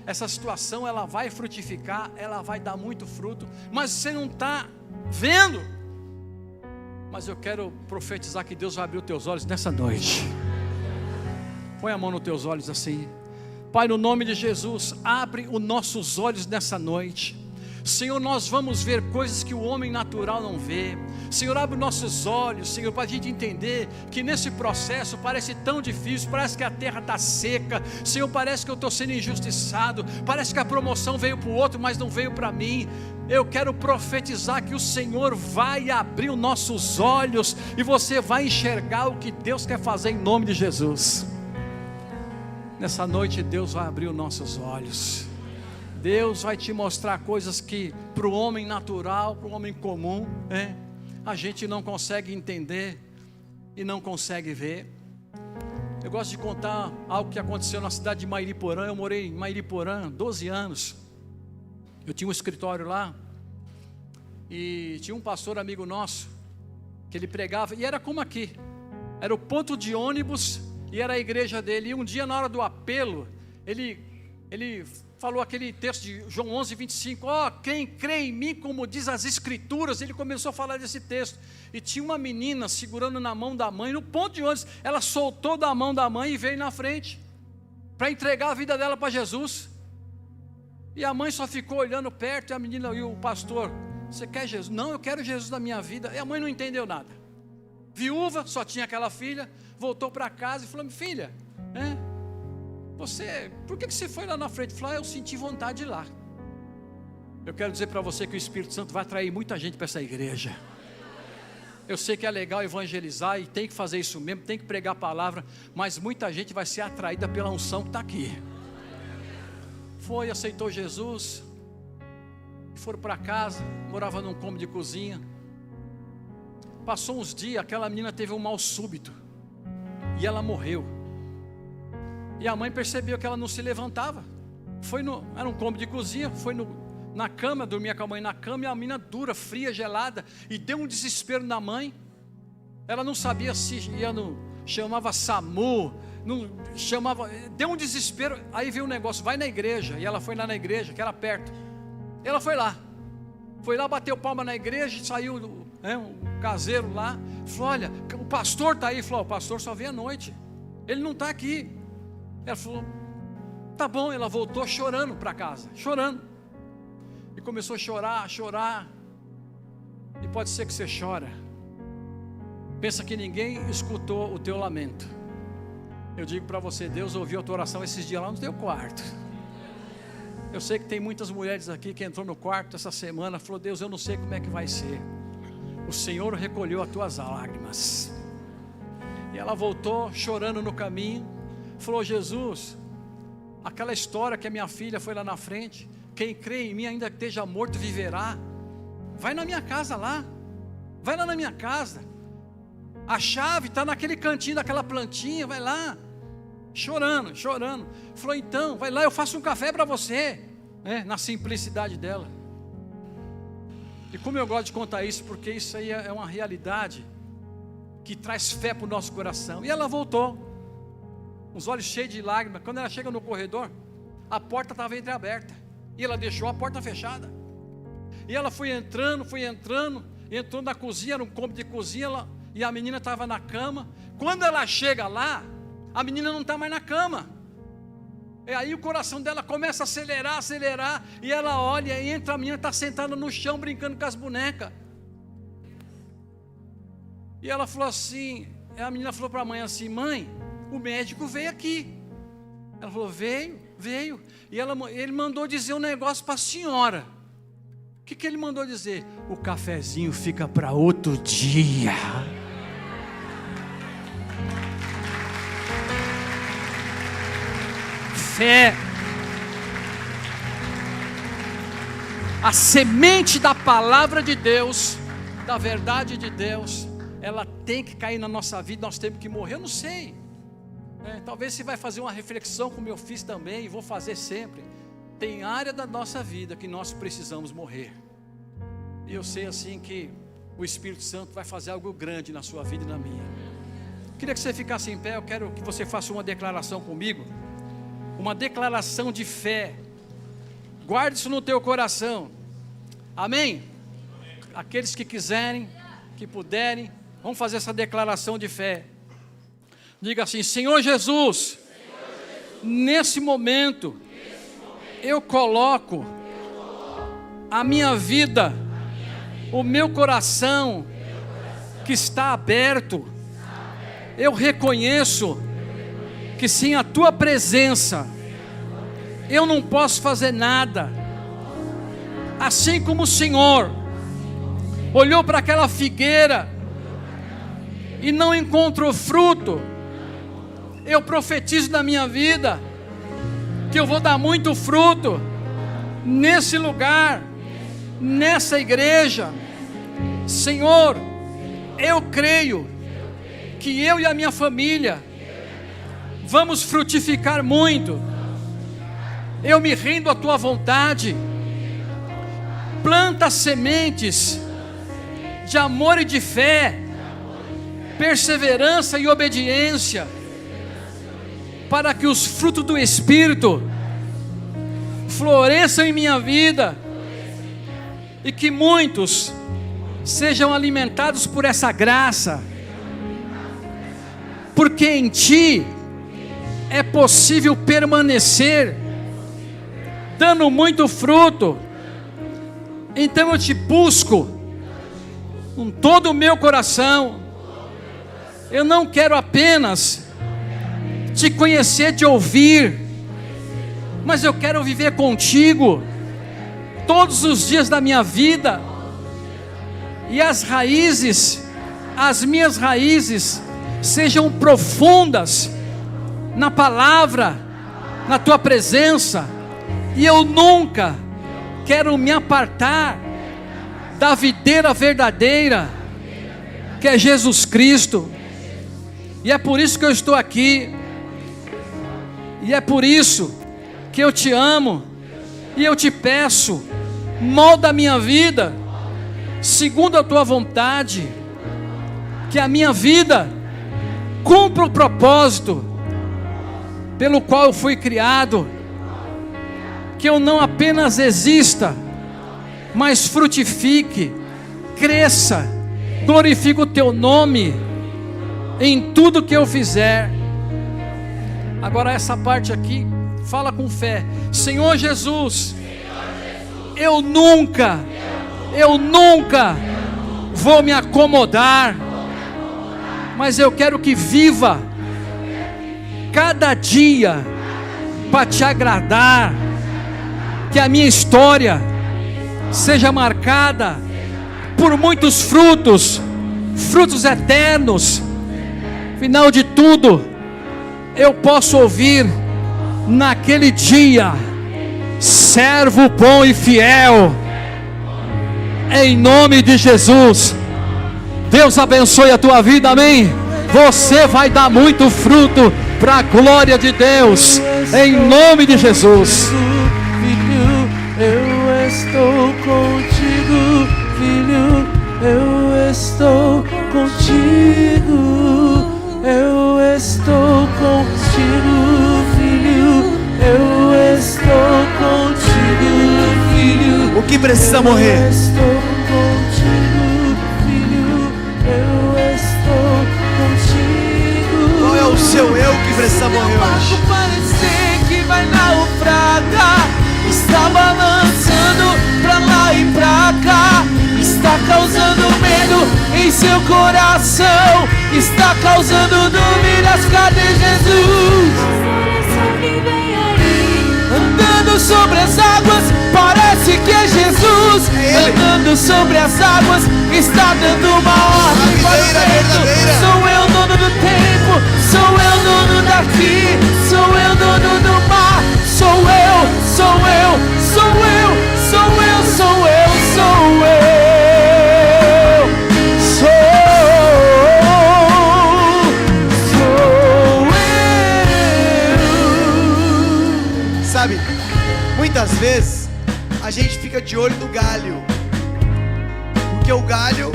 Essa situação ela vai frutificar, ela vai dar muito fruto, mas você não está vendo. Mas eu quero profetizar que Deus vai abrir os teus olhos nessa noite. Põe a mão nos teus olhos assim. Pai, no nome de Jesus, abre os nossos olhos nessa noite. Senhor, nós vamos ver coisas que o homem natural não vê. Senhor, abre nossos olhos, Senhor, para a gente entender que nesse processo parece tão difícil, parece que a terra está seca. Senhor, parece que eu estou sendo injustiçado, parece que a promoção veio para o outro, mas não veio para mim. Eu quero profetizar que o Senhor vai abrir os nossos olhos e você vai enxergar o que Deus quer fazer em nome de Jesus. Nessa noite Deus vai abrir os nossos olhos. Deus vai te mostrar coisas que para o homem natural, para o homem comum, a gente não consegue entender e não consegue ver. Eu gosto de contar algo que aconteceu na cidade de Mairiporã. Eu morei em Mairiporã 12 anos. Eu tinha um escritório lá e tinha um pastor amigo nosso que ele pregava, e era como aqui, era o ponto de ônibus e era a igreja dele. E um dia, na hora do apelo, ele falou aquele texto de João 11:25, quem crê em mim, como diz as escrituras. Ele começou a falar desse texto, e tinha uma menina segurando na mão da mãe, no ponto de ônibus. Ela soltou da mão da mãe e veio na frente, para entregar a vida dela para Jesus. E a mãe só ficou olhando perto, e a menina e o pastor, você quer Jesus? Não, eu quero Jesus na minha vida. E a mãe não entendeu nada. Viúva, só tinha aquela filha, voltou para casa e falou, filha, por que você foi lá na frente? Falou, eu senti vontade de ir lá. Eu quero dizer para você que o Espírito Santo vai atrair muita gente para essa igreja. Eu sei que é legal evangelizar e tem que fazer isso mesmo, tem que pregar a palavra, mas muita gente vai ser atraída pela unção que está aqui. Foi, aceitou Jesus, foram para casa, morava num cômodo de cozinha. Passou uns dias, aquela menina teve um mal súbito e ela morreu. E a mãe percebeu que ela não se levantava. Era um cômodo de cozinha, foi na cama, dormia com a mãe na cama, e a menina dura, fria, gelada, e deu um desespero na mãe. Ela não sabia se chamava SAMU, deu um desespero. Aí veio um negócio, vai na igreja. E ela foi lá na igreja, que era perto. Ela foi lá, bateu palma na igreja, saiu um caseiro lá, falou, olha, o pastor está aí. Falou, o pastor só vem à noite, ele não está aqui. Ela falou, tá bom. Ela voltou chorando para casa, chorando, e começou a chorar. E pode ser que você chora, Pensa que ninguém escutou o teu lamento. Eu digo para você, Deus ouviu a tua oração esses dias lá no teu quarto. Eu sei que tem muitas mulheres aqui que entrou no quarto essa semana, falou: Deus, eu não sei como é que vai ser. O Senhor recolheu as tuas lágrimas. E ela voltou chorando no caminho, falou: Jesus, aquela história que a minha filha foi lá na frente, quem crê em mim ainda que esteja morto viverá. Vai na minha casa lá, vai lá na minha casa, a chave está naquele cantinho daquela plantinha, vai lá. Chorando, chorando. Falou: então, vai lá, eu faço um café para você, na simplicidade dela. E como eu gosto de contar isso, porque isso aí é uma realidade que traz fé para o nosso coração. E ela voltou, os olhos cheios de lágrimas. Quando ela chega no corredor, a porta estava entreaberta, e ela deixou a porta fechada. E ela foi entrando, entrou na cozinha, era um cômodo de cozinha, e a menina estava na cama. Quando ela chega lá, a menina não está mais na cama. E aí o coração dela começa a acelerar, e ela olha e entra, a menina está sentada no chão brincando com as bonecas. E ela falou assim, a menina falou para a mãe assim: mãe, o médico veio aqui. Ela falou: veio. E ele mandou dizer um negócio para a senhora. O que ele mandou dizer? O cafezinho fica para outro dia. Fé. A semente da palavra de Deus, da verdade de Deus, ela tem que cair na nossa vida. Nós temos que morrer. Eu não sei, talvez você vai fazer uma reflexão, como eu fiz também, e vou fazer sempre. Tem área da nossa vida que nós precisamos morrer. E eu sei assim que o Espírito Santo vai fazer algo grande na sua vida e na minha. Queria que você ficasse em pé. Eu quero que você faça uma declaração comigo, uma declaração de fé. Guarde isso no teu coração. Amém? Aqueles que quiserem, que puderem, vamos fazer essa declaração de fé. Diga assim: Senhor Jesus, nesse momento, eu coloco a minha vida, o meu coração que está aberto. Eu reconheço que sem a tua presença eu não posso fazer nada. Assim como o Senhor olhou para aquela figueira e não encontrou fruto, eu profetizo na minha vida que eu vou dar muito fruto nesse lugar, nessa igreja. Senhor, eu creio que eu e a minha família vamos frutificar muito. Eu me rendo à tua vontade. Planta sementes de amor e de fé, perseverança e obediência, para que os frutos do Espírito floresçam em minha vida e que muitos sejam alimentados por essa graça, porque em Ti é possível permanecer, dando muito fruto. Então eu Te busco com todo o meu coração. Eu não quero apenas Te conhecer de ouvir, mas eu quero viver contigo todos os dias da minha vida. E as minhas raízes sejam profundas na palavra, na tua presença. E eu nunca quero me apartar da videira verdadeira, que é Jesus Cristo. E é por isso que eu estou aqui. E é por isso que eu te amo. E eu te peço, molda a minha vida segundo a tua vontade. Que a minha vida cumpra o propósito pelo qual eu fui criado. Que eu não apenas exista, mas frutifique, cresça, glorifique o teu nome em tudo que eu fizer. Agora essa parte aqui, fala com fé. Senhor Jesus, eu nunca vou me acomodar mas eu quero que viva cada dia para te agradar, que a minha história seja marcada por muitos frutos, frutos eternos. Final de tudo, eu posso ouvir naquele dia: servo bom e fiel, em nome de Jesus. Deus abençoe a tua vida, amém? Você vai dar muito fruto para a glória de Deus, em nome de Jesus. Filho, eu estou contigo, filho, eu estou contigo, eu estou contigo, filho, eu estou contigo, filho. O que precisa morrer? Eu estou contigo, filho, eu estou contigo. Qual é o seu eu que precisa morrer Meu barco hoje? parecer que vai naufragar, está balançando pra lá e pra cá, está causando medo em seu coração, está causando dúvidas. Cadê Jesus? Andando sobre as águas, parece que é Jesus. Andando sobre as águas, está dando uma ordem para o vento. Sou eu dono do tempo, sou eu dono daqui, sou eu dono do mar. Sou eu, sou eu, sou eu, sou eu, sou eu, sou eu, sou eu. Sabe, muitas vezes a gente fica de olho no galho, porque o galho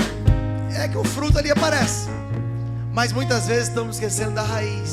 é que o fruto ali aparece, mas muitas vezes estamos esquecendo da raiz.